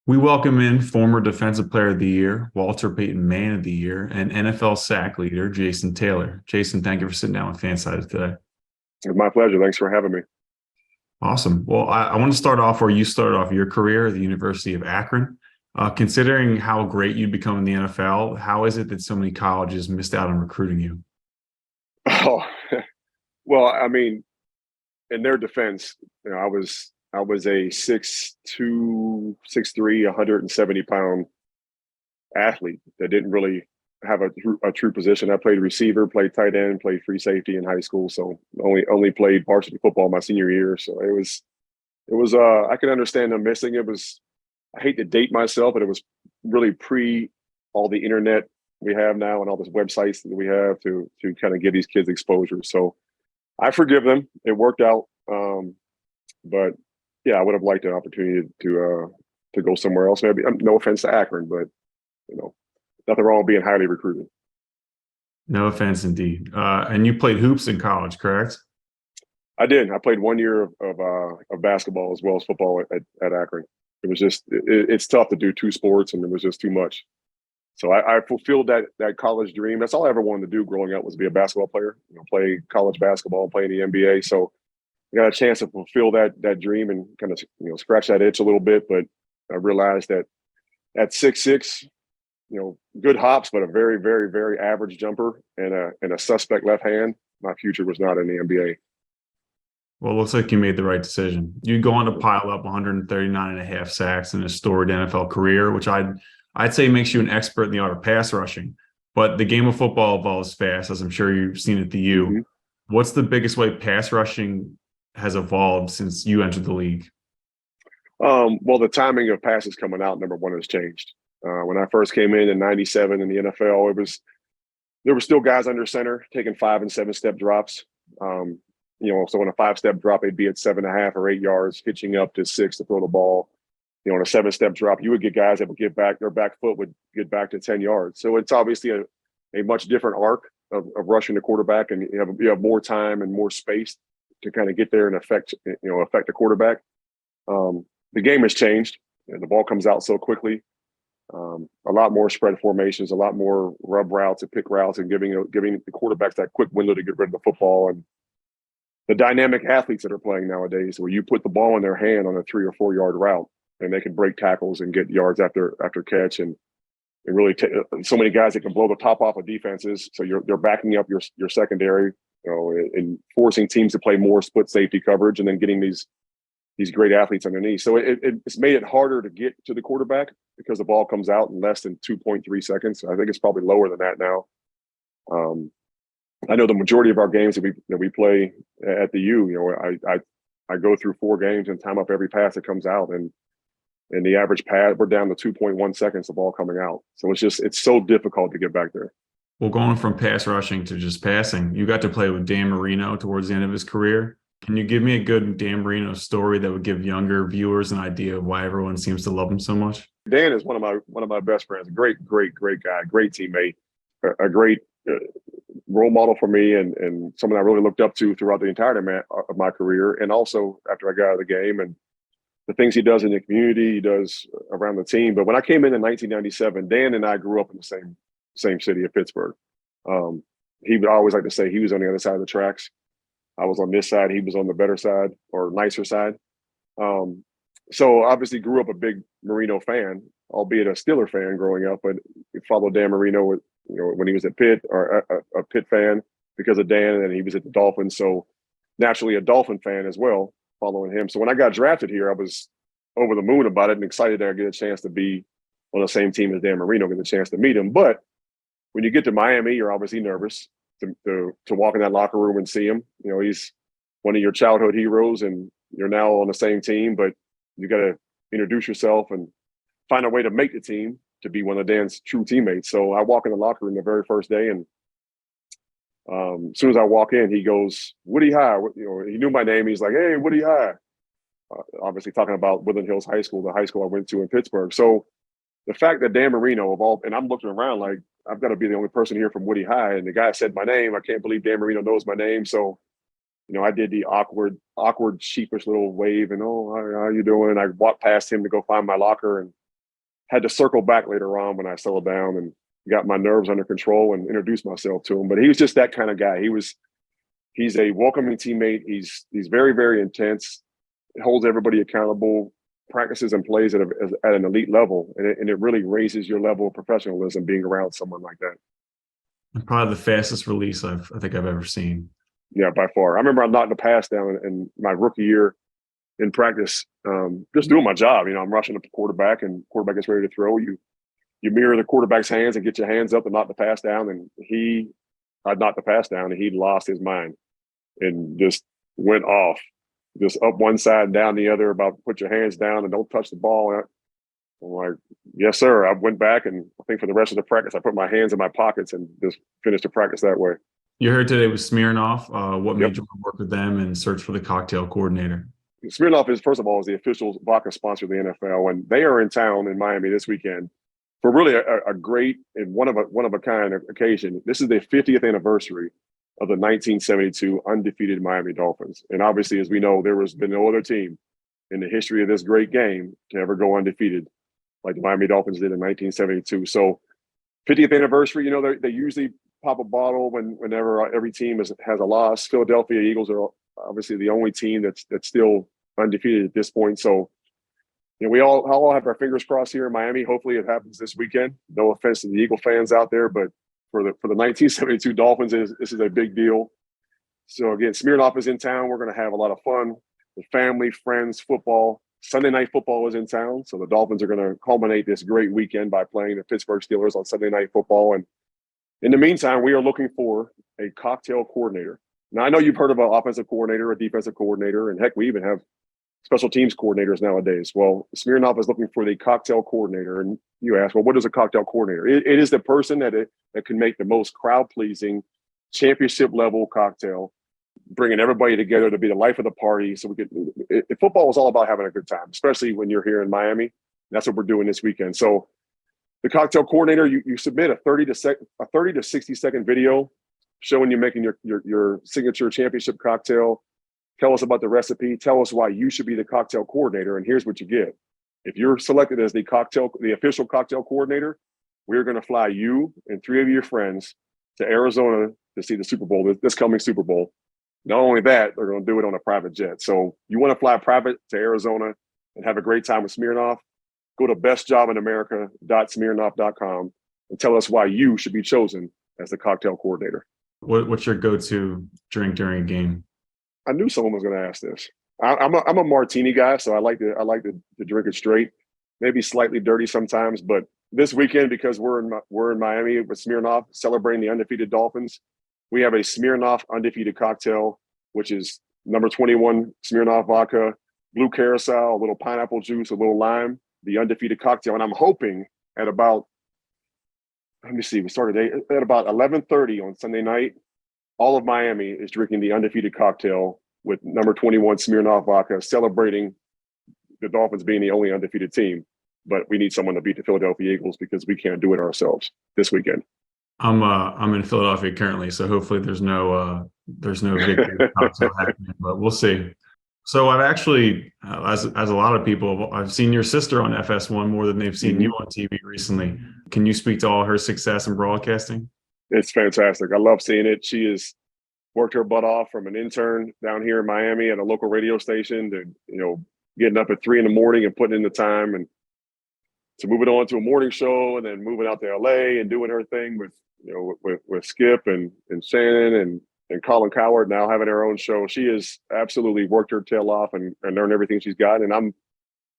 We welcome in former Defensive Player of the Year, Walter Payton Man of the Year, and NFL sack leader Jason Taylor. Jason, thank you for sitting down with Fansided today. It's my pleasure. Thanks for having me. Awesome. Well, I want to start off where you started off your career at the University of Akron. Considering how great you'd become in the NFL, how is it that so many colleges missed out on recruiting you? Oh, well, I mean, in their defense, I was a 6'2", 6'3", 170-pound athlete that didn't really have a true position. I played receiver, played tight end, played free safety in high school. So only played varsity football my senior year. So it was I can understand them missing. It was, I hate to date myself, but it was really pre all the internet we have now and all those websites that we have to kind of give these kids exposure. So I forgive them. It worked out. But yeah, I would have liked an opportunity to go somewhere else. Maybe no offense to Akron, but you know, nothing wrong with being highly recruited. No offense, indeed. And you played hoops in college, correct? I did. I played 1 year of basketball as well as football at Akron. It was just it's tough to do two sports, and it was just too much. So I fulfilled that college dream. That's all I ever wanted to do growing up was be a basketball player. Play college basketball, play in the NBA. So I got a chance to fulfill that dream and kind of scratch that itch a little bit. But I realized that at 6'6", good hops, but a very, very, very average jumper and a suspect left hand, my future was not in the NBA. Well, it looks like you made the right decision. You go on to pile up 139 and a half sacks in a storied NFL career, which I'd say makes you an expert in the art of pass rushing. But the game of football evolves fast, as I'm sure you've seen at the U. Mm-hmm. What's the biggest way pass rushing has evolved since you entered the league? Well, the timing of passes coming out, number one, has changed. When I first came in '97 in the NFL, there were still guys under center taking 5 and 7 step drops. So on a 5-step drop, they'd be at 7.5 or 8 yards, hitching up to 6 to throw the ball. On a 7-step drop, you would get guys that would get back, their back foot would get back to 10 yards. So it's obviously a much different arc of rushing the quarterback, and you have more time and more space to kind of get there and affect the quarterback. The game has changed. The ball comes out so quickly. A lot more spread formations, a lot more rub routes and pick routes, and giving the quarterbacks that quick window to get rid of the football. And the dynamic athletes that are playing nowadays, where you put the ball in their hand on a 3 or 4 yard route, and they can break tackles and get yards after catch, and really so many guys that can blow the top off of defenses. So they're backing up your secondary, and forcing teams to play more split safety coverage, and then getting these great athletes underneath. So it's made it harder to get to the quarterback because the ball comes out in less than 2.3 seconds. I think it's probably lower than that now. I know the majority of our games that we play at the U, I go through 4 games and time up every pass that comes out, and the average pass, we're down to 2.1 seconds, the ball coming out. So it's so difficult to get back there. Well, going from pass rushing to just passing, you got to play with Dan Marino towards the end of his career. Can you give me a good Dan Marino story that would give younger viewers an idea of why everyone seems to love him so much? Dan is one of my best friends. Great, great, great guy. Great teammate. A great role model for me, and someone I really looked up to throughout the entirety of my career, and also after I got out of the game, and the things he does in the community, he does around the team. But when I came in 1997, Dan and I grew up in the same city of Pittsburgh. He would always like to say he was on the other side of the tracks. I was on this side. He was on the better side or nicer side. So obviously grew up a big Marino fan, albeit a Steeler fan growing up, but followed Dan Marino when he was at Pitt, or a Pitt fan because of Dan, and he was at the Dolphins. So naturally a Dolphin fan as well, following him. So when I got drafted here, I was over the moon about it and excited that I get a chance to be on the same team as Dan Marino, get a chance to meet him. But when you get to Miami, you're obviously nervous to walk in that locker room and see him. He's one of your childhood heroes, and you're now on the same team, but you got to introduce yourself and find a way to make the team to be one of Dan's true teammates. So I walk in the locker room the very first day, and as soon as I walk in, he goes, "Woody High." He knew my name. He's like, "Hey, Woody High." Obviously talking about Woodland Hills High School, the high school I went to in Pittsburgh. So the fact that Dan Marino of all, and I'm looking around like I've got to be the only person here from Woody High, and the guy said my name. I can't believe Dan Marino knows my name. So I did the awkward, sheepish little wave, and how you doing? And I walked past him to go find my locker, and had to circle back later on when I settled down and got my nerves under control and introduced myself to him. But he was just that kind of guy. He's a welcoming teammate. He's very, very intense, holds everybody accountable, practices and plays at an elite level. And it really raises your level of professionalism being around someone like that. And probably the fastest release I think I've ever seen. Yeah, by far. I remember I knocked the pass down in my rookie year in practice, just doing my job. I'm rushing up the quarterback and quarterback gets ready to throw. You mirror the quarterback's hands and get your hands up and knock the pass down. And I'd knocked the pass down and he lost his mind and just went off, just up one side and down the other about put your hands down and don't touch the ball. And I'm like, yes, sir. I went back and I think for the rest of the practice, I put my hands in my pockets and just finished the practice that way. You're here today with Smirnoff. What Yep. made you want to work with them and search for the cocktail coordinator? Smirnoff is, first of all, is the official vodka sponsor of the NFL, and they are in town in Miami this weekend for really a great and one of a kind occasion. This is the 50th anniversary of the 1972 undefeated Miami Dolphins, and obviously, as we know, there has been no other team in the history of this great game to ever go undefeated like the Miami Dolphins did in 1972. So, 50th anniversary. They usually pop a bottle whenever every team has a loss. Philadelphia Eagles are obviously the only team that's still undefeated at this point. So, we all have our fingers crossed here in Miami. Hopefully it happens this weekend. No offense to the Eagle fans out there, but for the 1972 Dolphins, this is a big deal. So again, Smirnoff is in town. We're going to have a lot of fun with family, friends, football. Sunday Night Football is in town. So the Dolphins are going to culminate this great weekend by playing the Pittsburgh Steelers on Sunday Night Football. And in the meantime, we are looking for a cocktail coordinator. Now, I know you've heard of an offensive coordinator, a defensive coordinator, and heck, we even have special teams coordinators nowadays. Well, Smirnoff is looking for the cocktail coordinator. And you ask, well, what is a cocktail coordinator? It is the person that can make the most crowd-pleasing, championship-level cocktail, bringing everybody together to be the life of the party. So football is all about having a good time, especially when you're here in Miami. That's what we're doing this weekend. So the cocktail coordinator, you submit a 30 to 60 second video showing you making your signature championship cocktail. Tell us about the recipe. Tell us why you should be the cocktail coordinator. And here's what you get. If you're selected as the official cocktail coordinator, we're going to fly you and 3 of your friends to Arizona to see the Super Bowl, this coming Super Bowl. Not only that, they're going to do it on a private jet. So you want to fly private to Arizona and have a great time with Smirnoff? Go to bestjobinamerica.smirnoff.com and tell us why you should be chosen as the cocktail coordinator. What's your go-to drink during a game? I knew someone was going to ask this. I'm a martini guy, so I like to drink it straight, maybe slightly dirty sometimes. But this weekend, because we're in Miami with Smirnoff celebrating the undefeated Dolphins, we have a Smirnoff undefeated cocktail, which is number 21 Smirnoff vodka, blue carousel, a little pineapple juice, a little lime, the undefeated cocktail. And I'm hoping at about, we started at about 11:30 on Sunday night. All of Miami is drinking the undefeated cocktail with number 21 Smirnoff vodka, celebrating the Dolphins being the only undefeated team. But we need someone to beat the Philadelphia Eagles because we can't do it ourselves this weekend. I'm in Philadelphia currently, so hopefully there's no victory cocktail happening, but we'll see. So I've actually, as a lot of people, I've seen your sister on FS1 more than they've seen you on TV recently. Can you speak to all her success in broadcasting? It's fantastic. I love seeing it. She has worked her butt off from an intern down here in Miami at a local radio station to, getting up at 3 a.m. and putting in the time, and to moving on to a morning show and then moving out to LA and doing her thing with Skip and Shannon and Colin Coward, now having her own show. She has absolutely worked her tail off and earned everything she's got. And I'm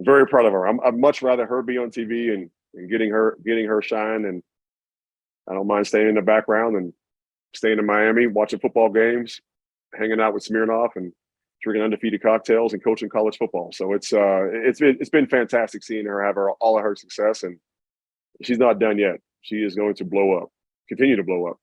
very proud of her. I'd much rather her be on TV and getting her shine. And I don't mind staying in the background and staying in Miami, watching football games, hanging out with Smirnoff and drinking undefeated cocktails and coaching college football. So it's been fantastic seeing her have all of her success, and she's not done yet. She is going to continue to blow up.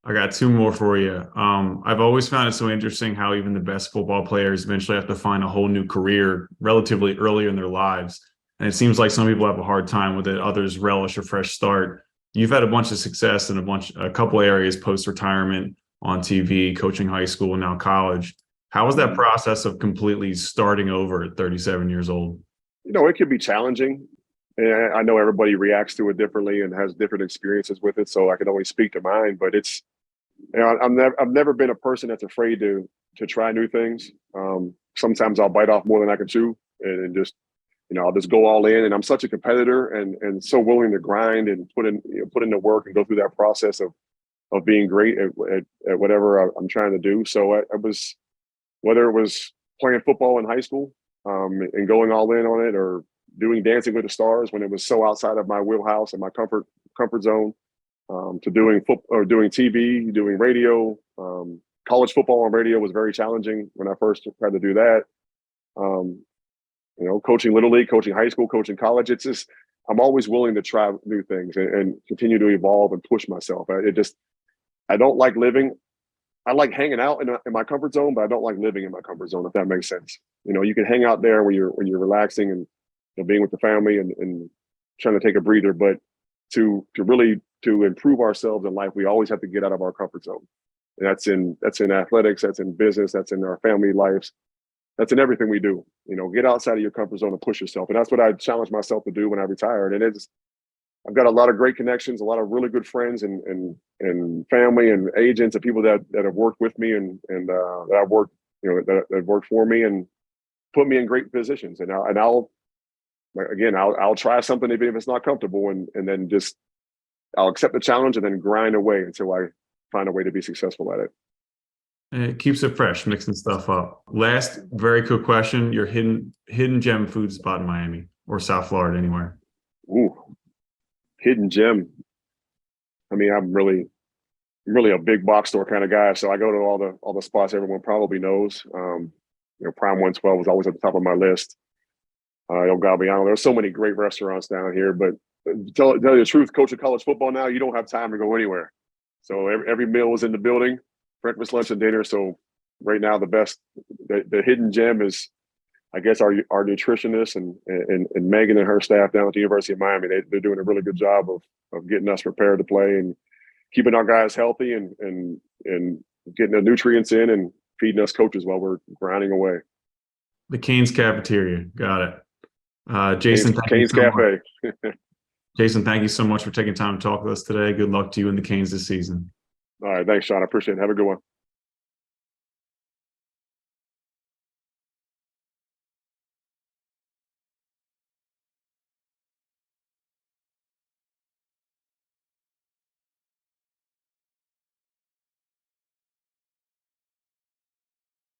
I got 2 more for you. I've always found it so interesting how even the best football players eventually have to find a whole new career relatively early in their lives. And it seems like some people have a hard time with it. Others relish a fresh start. You've had a bunch of success in a couple areas post-retirement on TV, coaching high school and now college. How was that process of completely starting over at 37 years old? It can be challenging. And I know everybody reacts to it differently and has different experiences with it, so I can only speak to mine. But it's, I've never been a person that's afraid to try new things. Sometimes I'll bite off more than I can chew, and just I'll just go all in. And I'm such a competitor and so willing to grind and put in the work and go through that process of being great at whatever I'm trying to do. So I was, whether it was playing football in high school and going all in on it, or doing Dancing with the Stars when it was so outside of my wheelhouse and my comfort zone, to doing or doing TV, doing radio. College football on radio was very challenging when I first tried to do that. Coaching Little League, coaching high school, coaching college. It's just, I'm always willing to try new things and continue to evolve and push myself. I don't like living. I like hanging out in my comfort zone, but I don't like living in my comfort zone, if that makes sense. You can hang out there when you're relaxing and being with the family and trying to take a breather, but to really improve ourselves in life, we always have to get out of our comfort zone. And that's in athletics, that's in business, that's in our family lives, that's in everything we do. Get outside of your comfort zone and push yourself. And that's what I challenged myself to do when I retired. And I've got a lot of great connections, a lot of really good friends and family and agents and people that have worked with me and that I've worked, that worked for me and put me in great positions. And I'll try something even if it's not comfortable, and then just I'll accept the challenge and then grind away until I find a way to be successful at it. And it keeps it fresh, mixing stuff up. Last very quick question: your hidden gem food spot in Miami or South Florida, anywhere? Ooh, hidden gem. I mean, I'm really a big box store kind of guy, so I go to all the spots everyone probably knows. Prime 112 was always at the top of my list. El Gabiano. There's so many great restaurants down here, but tell you the truth, coaching college football now, you don't have time to go anywhere. So every meal is in the building, breakfast, lunch, and dinner. So right now, the hidden gem is, I guess, our nutritionists and Megan and her staff down at the University of Miami. They're doing a really good job of getting us prepared to play and keeping our guys healthy and getting the nutrients in and feeding us coaches while we're grinding away. The Canes Cafeteria. Got it. Jason, Canes Cafe. Jason, thank you so much for taking time to talk with us today. Good luck to you and the Canes this season. All right. Thanks, Sean. I appreciate it. Have a good one.